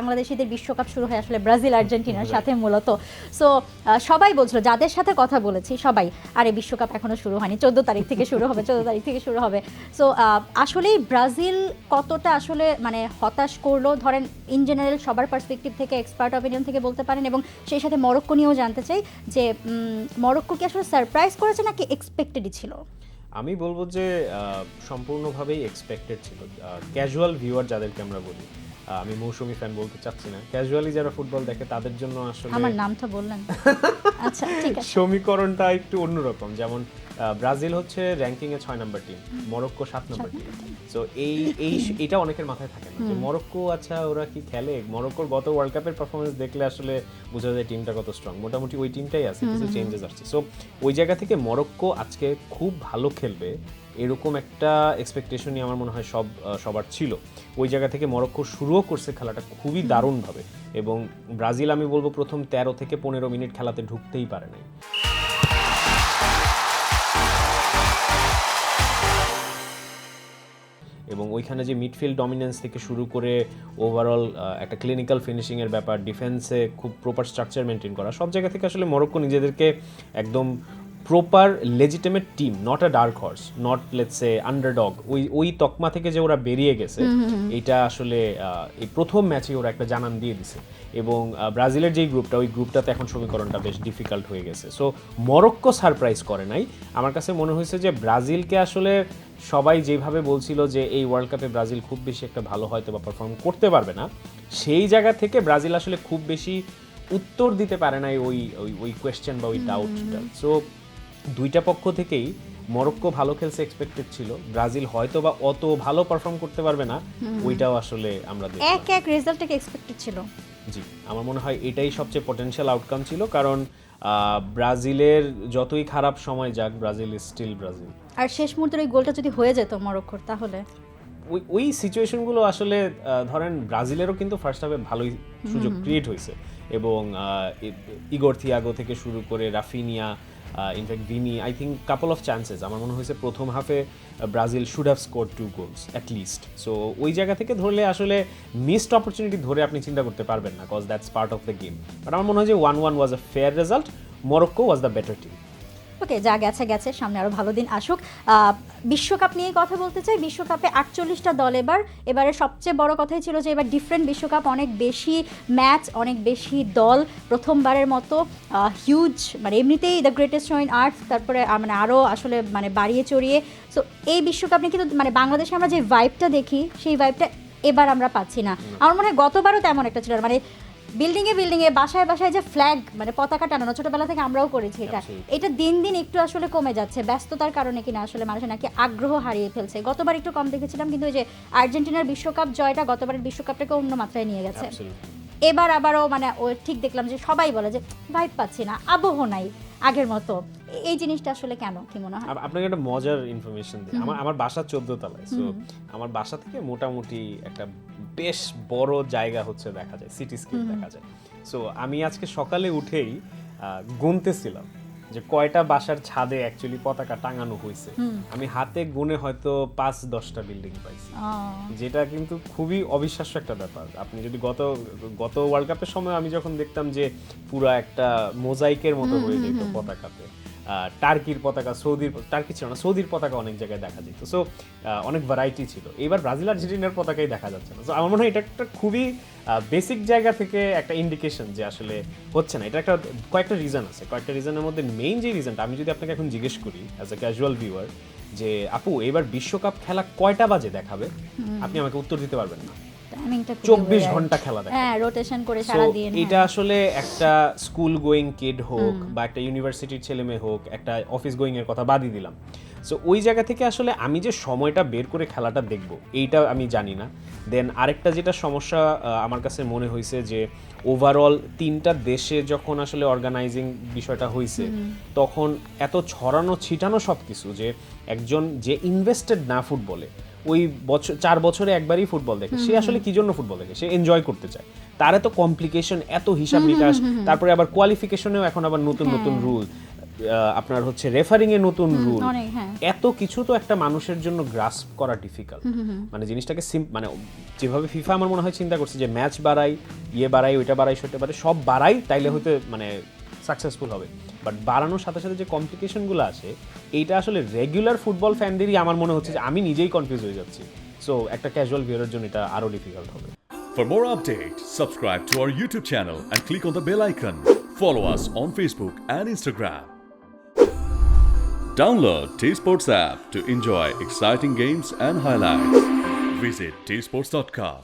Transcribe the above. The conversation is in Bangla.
বাংলাদেশিদের বিশ্বকাপ শুরু হয় আসলে ব্রাজিল আর্জেন্টিনার সাথে মূলত। সো সবাই বলছিল, যাদের সাথে কথা বলেছি সবাই, আরে বিশ্বকাপ এখনো শুরু হয়নি, 14 তারিখ থেকে শুরু হবে, 14 তারিখ থেকে শুরু হবে। সো আসলেই ব্রাজিল কতটা আসলে মানে হতাশ করলো, ধরেন ইন জেনারেল সবার পার্সপেক্টিভ থেকে, এক্সপার্ট অপিনিয়ন থেকে বলতে পারেন, এবং সেই সাথে মরক্কো নিয়েও জানতে চাই যে মরক্কো কি আসলে সারপ্রাইজ করেছে নাকি এক্সপেক্টেডই ছিল? আমি বলবো যে সম্পূর্ণভাবেই এক্সপেক্টেড ছিল। ক্যাজুয়াল ভিউয়ার যাদেরকে আমরা বলি, আমি মৌসুমী ফ্যান বলতে চাচ্ছি না, ক্যাজুয়ালি যারা ফুটবল দেখে তাদের জন্য আসলে আমার নামটা বললেন। আচ্ছা ঠিক আছে, সমীকরণটা একটু অন্যরকম। যেমন ব্রাজিল হচ্ছে র্যাঙ্কিং এ 6 নম্বর টিম, মরক্কো 7 নম্বর টিম। সো এটা অনেকের মাথায় থাকে না যে মরক্কো, আচ্ছা ওরা কি খেলে। মরক্কোর গত ওয়ার্ল্ড কাপের পারফরমেন্স দেখলে আসলে বোঝা যায় টিমটা কত স্ট্রং। মোটামুটি ওই টিমটাই আছে, কিছু চেঞ্জেস আসছে। সো ওই জায়গা থেকে মরক্কো আজকে খুব ভালো খেলবে এরকম একটা এক্সপেকটেশনই আমার মনে হয় সবার ছিল। ওই জায়গা থেকে মরক্কো শুরুও করছে খেলাটা খুবই দারুণভাবে, এবং ব্রাজিল আমি বলবো প্রথম 13 থেকে 15 মিনিট খেলাতে ঢুকতেই পারে নাই। এবং ওইখানে যে মিডফিল্ড ডমিনেন্স থেকে শুরু করে ওভারঅল একটা ক্লিনিক্যাল ফিনিশিংয়ের ব্যাপার, ডিফেন্সে খুব প্রপার স্ট্রাকচার মেনটেন করা, সব জায়গা থেকে আসলে মরক্কো নিজেদেরকে একদম proper legitimate team, not a dark horse, not let's say underdog, ওই তকমা থেকে যে ওরা বেরিয়ে গেছে, এটা আসলে এই প্রথম ম্যাচে ওরা একটা জানান দিয়ে দিছে। এবং ব্রাজিলের যেই গ্রুপটা, ওই গ্রুপটাতে এখন সমীকরণটা বেশ ডিফিকাল্ট হয়ে গেছে। সো মরক্কো সারপ্রাইজ করে নাই। আমার কাছে মনে হয়েছে যে ব্রাজিলকে আসলে সবাই যেভাবে বলছিল যে এই ওয়ার্ল্ড কাপে ব্রাজিল খুব বেশি একটা ভালো হয়তো বা পারফর্ম করতে পারবে না, সেই জায়গা থেকে ব্রাজিল আসলে খুব বেশি উত্তর দিতে পারে নাই ওই কোয়েশ্চেন বা ওই ডাউটটা। সো দুইটা পক্ষ থেকেই মরক্কো ভালো খেলছে এক্সপেক্টেড ছিল, ব্রাজিল হয়তো বা অত ভালো পারফর্ম করতে পারবে না, ওইটাও আসলে আমরা দেখলাম। এক রেজাল্টটাকে এক্সপেক্টেড ছিল। জি, আমার মনে হয় এটাই সবচেয়ে পটেনশিয়াল আউটকাম ছিল, কারণ ব্রাজিলের যতই খারাপ সময় যাক, ব্রাজিল ইজ স্টিল ব্রাজিল। আর শেষ মুহূর্তের ওই গোলটা যদি হয়ে যেত মরক্কোর, তাহলে ওই সিচুয়েশনগুলো আসলে ধরেন ব্রাজিলেরও কিন্তু ফার্স্ট হাফে ভালোই সুযোগ ক্রিয়েট হয়েছে, এবং ইগোর থিয়াগো থেকে শুরু করে Raphinha, in fact Vini, I think couple of chances আমার মনে হয়েছে প্রথম হাফে Brazil should have score 2 goals at least. So ওই জায়গা থেকে ধরলে আসলে মিসড অপরচুনিটি ধরে আপনি চিন্তা করতে পারবেন না, cause that's part of the game. But আমার মনে হয় যে 1-1 was a fair result, Morocco was the better team. Okay, যা গেছে গেছে, সামনে আরও ভালো দিন আসুক। বিশ্বকাপ নিয়ে কথা বলতে চাই। বিশ্বকাপে 48টা দল, এবারে সবচেয়ে বড় কথাই ছিল যে এবার ডিফারেন্ট বিশ্বকাপ, অনেক বেশি ম্যাচ, অনেক বেশি দল, প্রথমবারের মতো হিউজ, মানে এমনিতেই দ্য গ্রেটেস্ট শো ইন আর্থ, তারপরে মানে আরও আসলে মানে বাড়িয়ে চড়িয়ে। সো এই বিশ্বকাপ নিয়ে কিন্তু মানে বাংলাদেশে আমরা যে ভাইবটা দেখি, সেই ভাইবটা এবার আমরা পাচ্ছি না। আমার মনে হয় গতবারও তেমন একটা ছিল, মানে বিল্ডিংয়ে বাসায় বাসায় যে ফ্ল্যাগ, মানে পতাকা টানানো, ছোটবেলা থেকে আমরাও করেছি, এটা দিন দিন একটু আসলে কমে যাচ্ছে। ব্যস্ততার কারণে কিনা আসলে মানুষের নাকি আগ্রহ হারিয়ে ফেলছে। গতবার একটু কম দেখেছিলাম, কিন্তু ওই যে আর্জেন্টিনার বিশ্বকাপ জয়টা গতবারের বিশ্বকাপটাকে অন্য মাত্রায় নিয়ে গেছে। এবার আবারও মানে ও ঠিক দেখলাম যে সবাই বলে যে ভাইব পাচ্ছি না, আবহ নাই আগের মতো। এই জিনিসটা আসলে কেন, কি মনে হয়? আপনাকে একটা মজার ইনফরমেশন দিই। আমার বাসা 14 তলায়। সো আমার বাসা থেকে মোটামুটি একটা বেশ বড় জায়গা হচ্ছে দেখা যায়, সিটি স্কেপ দেখা যায়। সো আমি আজকে সকালে উঠেই গুনতেছিলাম যে কয়টা বাসার ছাদে অ্যাকচুয়ালি পতাকা টাঙানো হয়েছে। আমি হাতে গুনে হয়তো 5-10টা বিল্ডিং পাইছি, যেটা কিন্তু খুবই অবিশ্বাস্য একটা ব্যাপার। আপনি যদি গত ওয়ার্ল্ড কাপের সময় আমি যখন দেখতাম যে পুরো একটা মোজাইকের মতো হয়ে যেত পতাকাতে, টার্কির পতাকা, টার্কি ছিল না, সৌদির পতাকা অনেক জায়গায় দেখা যেত। সো অনেক ভ্যারাইটি ছিল। এবার ব্রাজিল আর্জেন্টিনার পতাকাই দেখা যাচ্ছে না। সো আমার মনে হয় এটা একটা খুবই বেসিক জায়গা থেকে একটা ইন্ডিকেশন যে আসলে হচ্ছে না। এটা একটা কয়েকটা রিজন আছে। কয়েকটা রিজনের মধ্যে মেইন যে রিজনটা, আমি যদি আপনাকে এখন জিজ্ঞেস করি অ্যাজ এ ক্যাজুয়াল ভিউয়ার যে আপু এবার বিশ্বকাপ খেলা কয়টা বাজে দেখাবে, আপনি আমাকে উত্তর দিতে পারবেন না। 24 ঘন্টা খেলা দেখে, হ্যাঁ, রোটেশন করে সারা দিন। এটা আসলে একটা স্কুল গোয়িং কিড হোক বা একটা ইউনিভার্সিটির ছেলে মেয়ে হোক, একটা অফিস গোয়িং এর কথা বাদই দিলাম। সো ওই জায়গা থেকে আসলে আমি যে সময়টা বের করে খেলাটা দেখবো, এইটা আমি জানি না। দেন আরেকটা যেটা সমস্যা আমার কাছে মনে হয়েছে যে ওভারঅল 3টা দেশে যখন আসলে অর্গানাইজিং বিষয়টা হয়েছে, তখন এত ছড়ানো ছিটানো সব কিছু যে একজন যে ইনভেস্টেড না ফুটবলে, ওই 4 বছরে একবারই ফুটবল দেখে, সে আসলে কি জন্য ফুটবল দেখে, সে এনজয় করতে চায়। তার এত কমপ্লিকেশন, এত হিসাব নিকাশ, তারপরে আবার কোয়ালিফিকেশনেও এখন আবার নতুন নতুন রুল, আপনার হচ্ছে রেফারিং এর নতুন রুল, অনেক, হ্যাঁ। এত কিছু তো একটা মানুষের জন্য গ্রাস্প করা ডিফিকাল্ট। মানে জিনিসটাকে মানে যেভাবে ফিফা আমার মনে হয় চিন্তা করছে যে ম্যাচ বাড়াই, বাড়াই, ওইটা বাড়াই, সেটা বাড়াই, সব বাড়াই, তাইলে হয়তো মানে সাকসেসফুল হবে। বাট বাড়ানোর সাথে সাথে যে কমপ্লিকেশনগুলো আসে, এইটা আসলে রেগুলার ফুটবল ফ্যানদেরই আমার মনে হচ্ছে যে আমি নিজেই কনফিউজ হয়ে যাচ্ছি। সো একটা ক্যাজুয়াল ভিউয়ারের জন্য এটা আরো ডিফিকাল্ট হবে। For more updates, subscribe to our YouTube channel and click on the bell icon. Follow us on Facebook and Instagram. Download T-Sports app to enjoy exciting games and highlights. Visit tsports.com.